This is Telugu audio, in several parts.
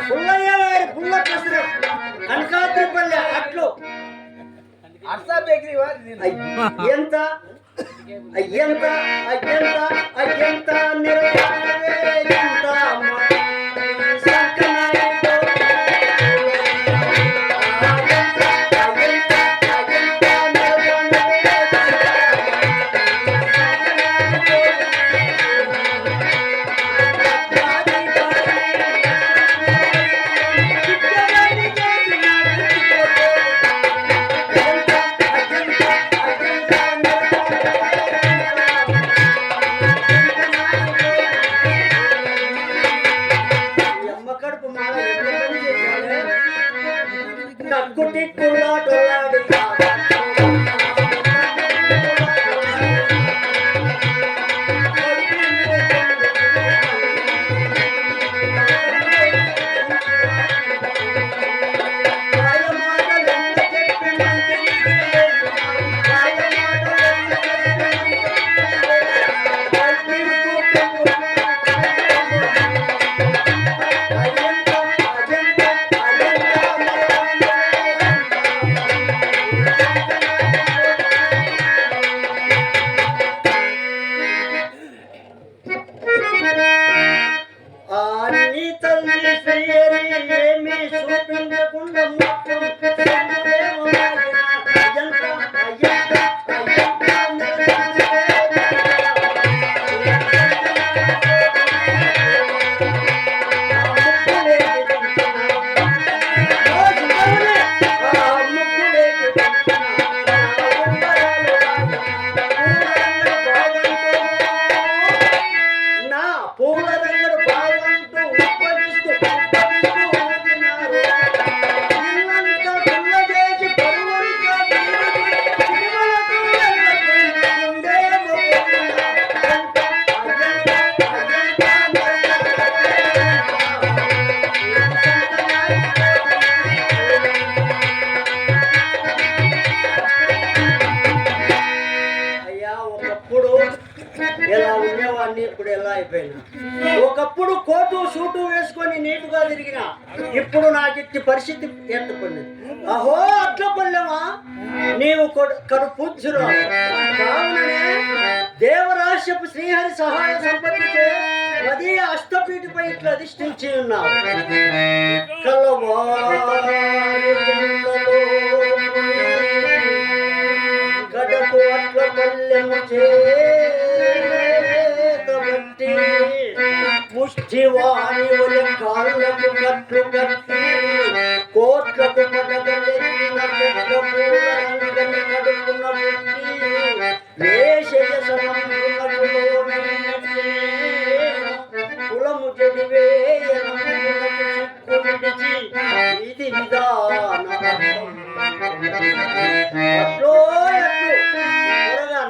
పుల్లయ్య గారి పుల్ల పెసరు కనకాద్రిపల్లె అట్లు ఎంత అయ్యంత అయ్యంత అయ్యంత ఒకప్పుడు కోటు సూటు వేసుకొని నీటుగా తిరిగిన ఇప్పుడు నాకు ఇట్టి పరిస్థితి ఏర్పడింది. అహో అట్ల పల్లెమా నీవు కడు పూజ్యురు కావుననే దేవరాశ్యపు శ్రీహరి సహాయ సంపత్తిచే అది అష్టపీఠపై ఇట్లా అధిష్ఠించి ఉన్నావు. గడకు అట్ల పల్లెము చే ముష్టివాణి ఒలి కాళ్ళకు కట్లు కట్టి కోట్లకు పడగలెత్తిన పెద్ద పూలని కడుపున పుట్టి వేషయ కులము చెడివే ఇది విధాన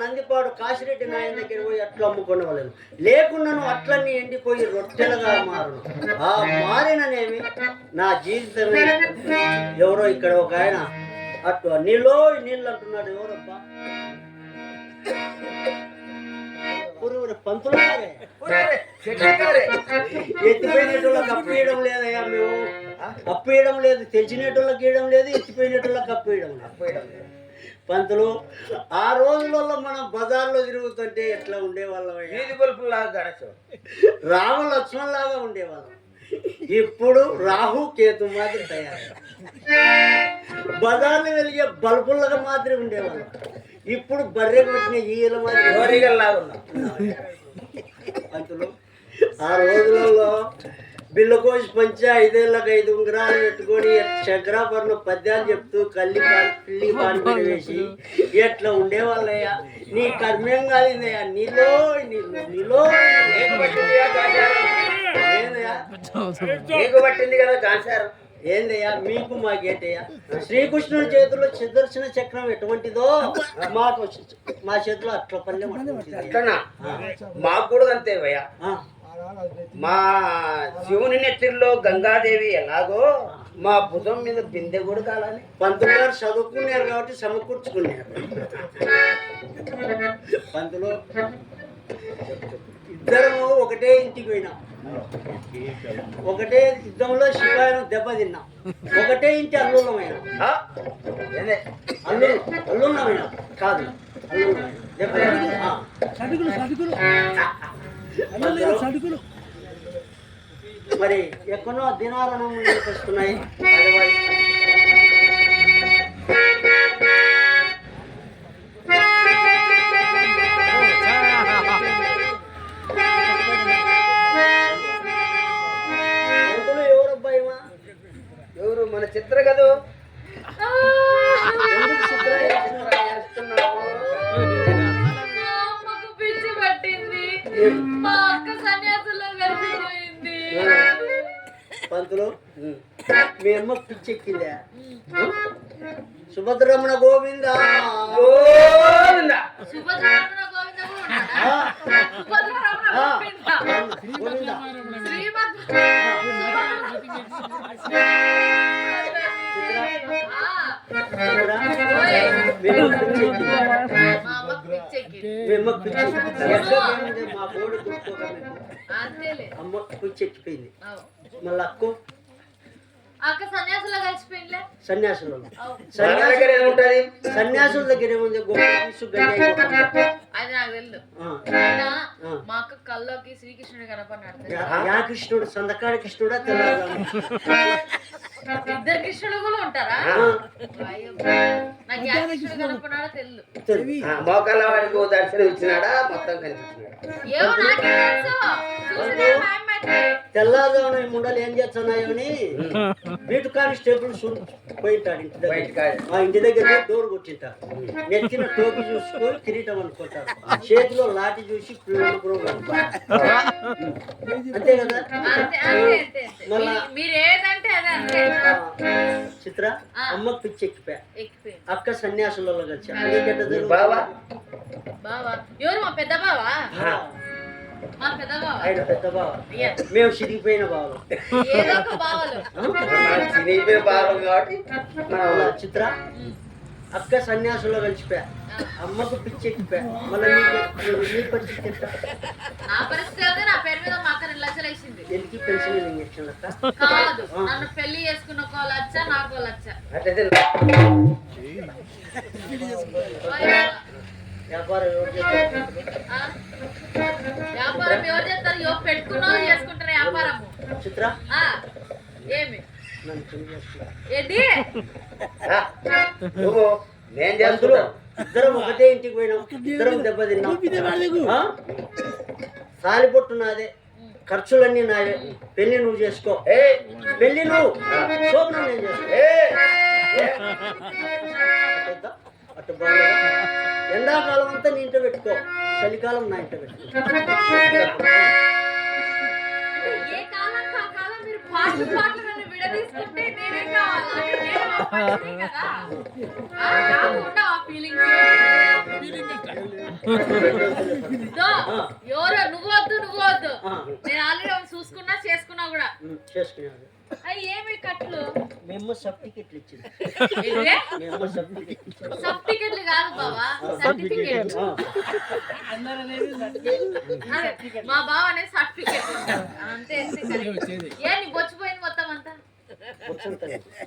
నందిపాడు కాశిరెడ్డి నాయన దగ్గర పోయి అట్లు అమ్ముకునే వాళ్ళను లేకున్నాను అట్లన్నీ ఎండిపోయి రొట్టెలుగా మారును. ఆ మారిననేమి నా జీవితమే. ఎవరో ఇక్కడ ఒక ఆయన అట్టు నీళ్ళు నీళ్ళు అంటున్నాడు. ఎవరబ్బా పంతులు ఎత్తిపోయినట్టులకు అప్పు వేయడం లేదయ్యా. మేము అప్పు వేయడం లేదు, తెచ్చినట్టులకు వేయడం లేదు, ఎత్తిపోయినట్టులకు అప్పు వేయడం లేదు. పంతులు ఆ రోజులలో మనం బజార్లో తిరుగుతుంటే ఎట్లా ఉండేవాళ్ళం, వీధి బల్పులాగా రామ లక్ష్మణ్ లాగా ఉండేవాళ్ళం. ఇప్పుడు రాహు కేతు మాదిరి తయారు, బజార్లు వెలిగే బల్బుల్లాగా మాదిరి ఉండేవాళ్ళం. ఇప్పుడు బర్రె కొట్టిన ఈల మాదిరి పంతులు ఆ రోజులలో బిల్లు కోసి పంచి 5 ఏళ్ళకి 5 ఉంగరాలు పెట్టుకొని శంకరాపురం పద్యాలు చెప్తూ పిల్లి పాలు వేసి ఎట్లా ఉండేవాళ్ళయ్యా. నీ కర్మేం కాలిందయ్యా. నీలో పట్టింది కదా కాన్సారం. ఏందయ్యా మీకు మాకేటయ్యా. శ్రీకృష్ణుడి చేతిలో సుదర్శన చక్రం ఎటువంటిదో మా చేతిలో అట్ల పల్లె అట్లనా. మాకు కూడా అంతేవయ్యా. మా శివుని నెత్తిలో గంగాదేవి ఎలాగో మా భుజం మీద బిందె కూడా కాలని పంతులు గారు చదువుకున్నారు కాబట్టి సమకూర్చుకున్నారు. పంతులు ఇద్దరు ఒకటే ఇంటికి పోయినాం, ఒకటే యుద్ధంలో శివాయనం దెబ్బతిన్నా, ఒకటే ఇంటి అల్లుళ్ళమైనా, అల్లుళ్ళమైనా కాదు మరి ఎక్కడో దినారణం వస్తున్నాయి. ఎవరు? మన చిత్ర కదూ. పిచ్చి పట్టింది, మా అక్క సన్యాసుల్లో కలిసిపోయింది. పంతులు మీ అమ్మ పిచ్చెక్కిందా? సుభద్రమణ గోవింద గోవింద సుభద్రరమణ గోవింద సుభద్రరమణ గోవింద శ్రీమద్ మా బోర్డు అమ్మ పిచ్చెక్కిపోయింది. మళ్ళీ అక్క సన్యాసులో కలిసిపోయిందిలే. సన్యాసులు సన్యాసుల దగ్గర ఏముంది? అది నాకు తెలుసు. మా అక్క కల్లోకి శ్రీకృష్ణుడు కనపడినాడు. యా కృష్ణుడు? సందకాడ కృష్ణుడా? ఇద్దరు కృష్ణుడు కూడా ఉంటారా? నాకు యా కృష్ణుడు కనపడినాడో తెలుసు. మోకాళ్ళ వాడికి దర్శనం ఇచ్చినాడా? మొత్తం కనిపించినాడు. ఏమో నాకే తెలుసు. తెల్లారుజామున ఈ ముండలు ఏం చేస్తున్నాయో అని బీటు కానిస్టేబుల్ పోయింటాడు ఇంటి దగ్గర. మా ఇంటి దగ్గర డోర్ కొట్టింటారు. నెత్తిన టోపీ చూసుకొని కిరీటం అనుకుంటారు, చేతిలో లాఠీ చూసి అంతే కదా. మళ్ళా చిత్ర అమ్మకు పిచ్చి ఎక్కిపోయా, అక్క సన్యాసులలో కలిసి బావా ఎవరు? మా పెద్ద బావా. ఆయన పెద్ద బావ, మేము చిరిగిపోయిన బావలు. కాబట్టి చిత్ర అక్క సన్యాసులో కలిసిపోయా, అమ్మకు పిచ్చి ఎక్కిపోయా. మళ్ళీ నీ పరిస్థితి నా పరిస్థితి అయితే నా పేరు మీద మా అక్క 2 లక్షలు వేసింది. ఎందుకు పెన్షన్ ఇంజక్షన్ కాదు, నన్ను పెళ్లి చేసుకున్న 1 లక్ష, నాకు 1 లక్ష. వ్యాపారం ఎవరు చేస్తారు? వ్యాపారం ఎవరు చేస్తారు? పెట్టుకున్నావు చేసుకుంటారు వ్యాపారము. చిత్ర ఏమి ఏంటి నేను చేస్తున్నా. ఇద్దరం ఒకటే ఇంటికి పోయినాం, ఇద్దరం దెబ్బతిన్నాం. తాలిబొట్టు నాదే, ఖర్చులన్నీ నావే. పెళ్లి నువ్వు చేసుకో, పెళ్లి నువ్వు, శోభనం నేను చేసుకో. అటు బాగుందా? ఎండాకాలం అంతా నీ ఇంట పెట్టుకో, చలికాలం నా ఇంట పెట్టుకో. ఎవరో నువ్వు వద్దు నేను ఆల్రెడీ చూసుకున్నా చేసుకున్నా కూడా చేసుకున్నాను. ఏమి కట్లు? మేము సర్టిఫికెట్లు ఇచ్చింది. సర్టిఫికెట్లు కాదు బావా, సర్టిఫికెట్. మా బావ అనేది సర్టిఫికెట్ అంతే. ఏ నీ బొచ్చిపోయింది మొత్తం అంతా?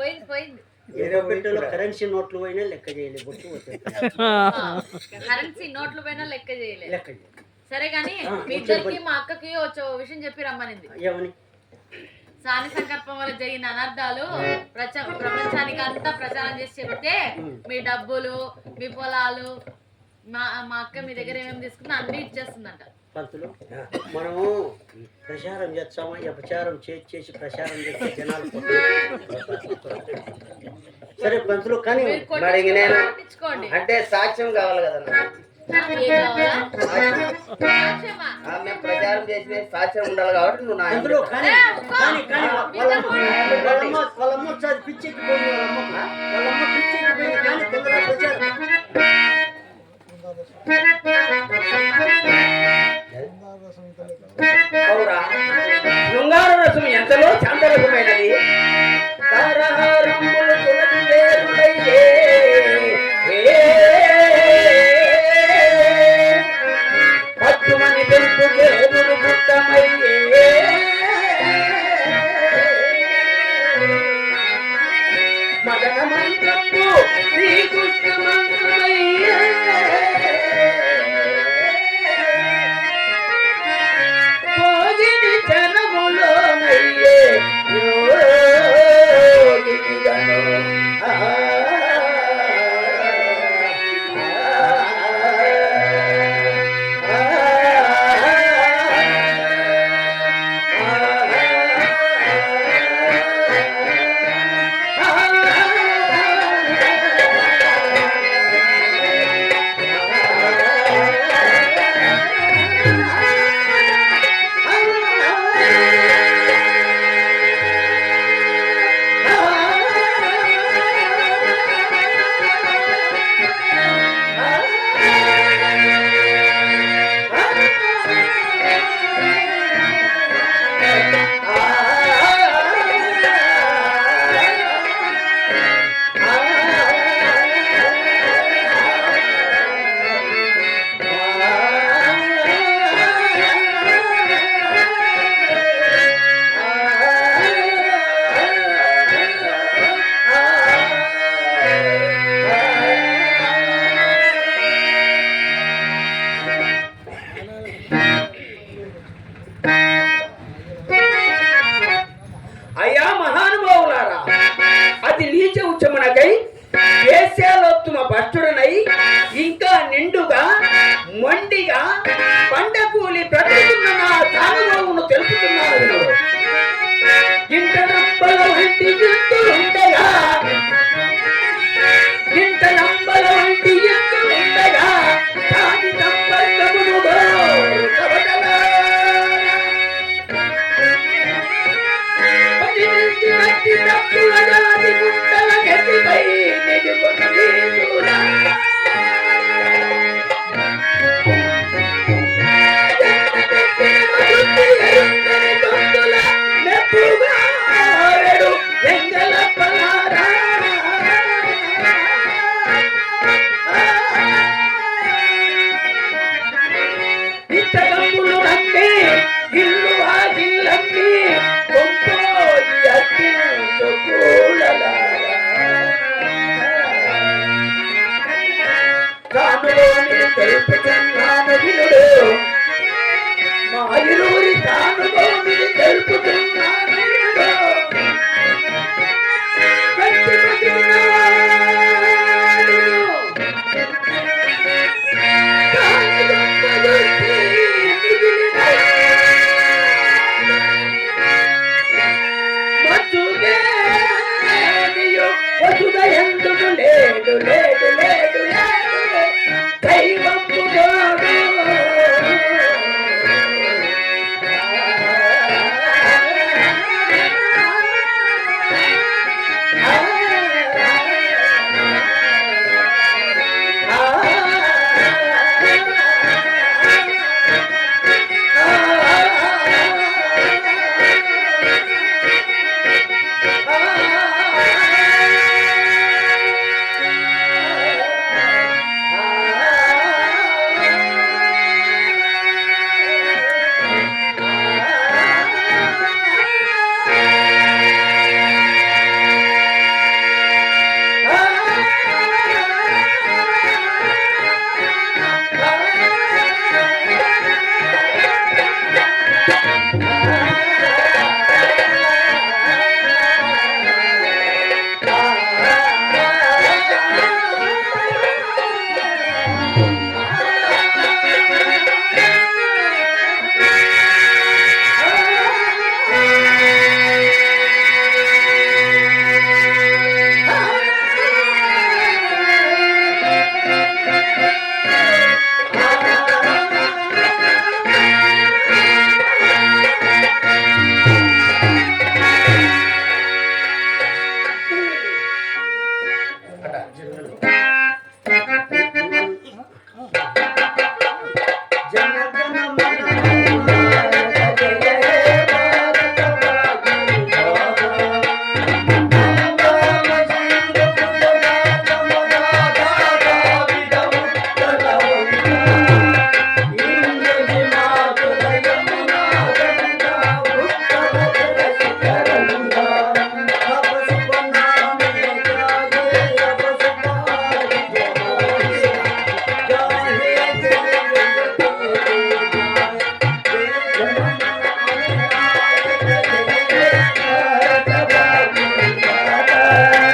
పోయింది. కరెన్సీ నోట్లు పోయినా లెక్క చేయలేదు, బొచ్చు కరెన్సీ నోట్లు పోయినా లెక్క చేయలేదు. సరే గాని మీ ఇద్దరికి మా అక్కకి వచ్చే విషయం చెప్పి రమ్మనింది. ఏమని? సాని సంకల్పం వల్ల జరిగిన అనర్థాలు ప్రపంచానికి అంతా ప్రచారం చేసి చెప్తే మీ డబ్బులు, మీ పొలాలు, మా అక్క మీ దగ్గర ఏమేమి తీసుకుందో అన్ని ఇచ్చేస్తుందంట. పంతులు మనము ప్రచారం చేస్తామా? అపచారం చేసి ప్రచారం చేస్తే జనాలు సరే పంతులు. కానీ అంటే సాక్ష్యం కావాలి కదా. మేము ప్రచారం చేసిన సాక్ష్యం ఉండాలి కాబట్టి నువ్వు నా అందులో వాళ్ళమ్మ పిచ్చెక్కిపోయింది. వాళ్ళమ్మ పిచ్చెక్కిపోయింది కానీ తొందరగా ప్రచారం. శృంగార రసం ఎంతలో శాంతరసమైనది. పట్టుమని పెంపు పుట్టమై ఆ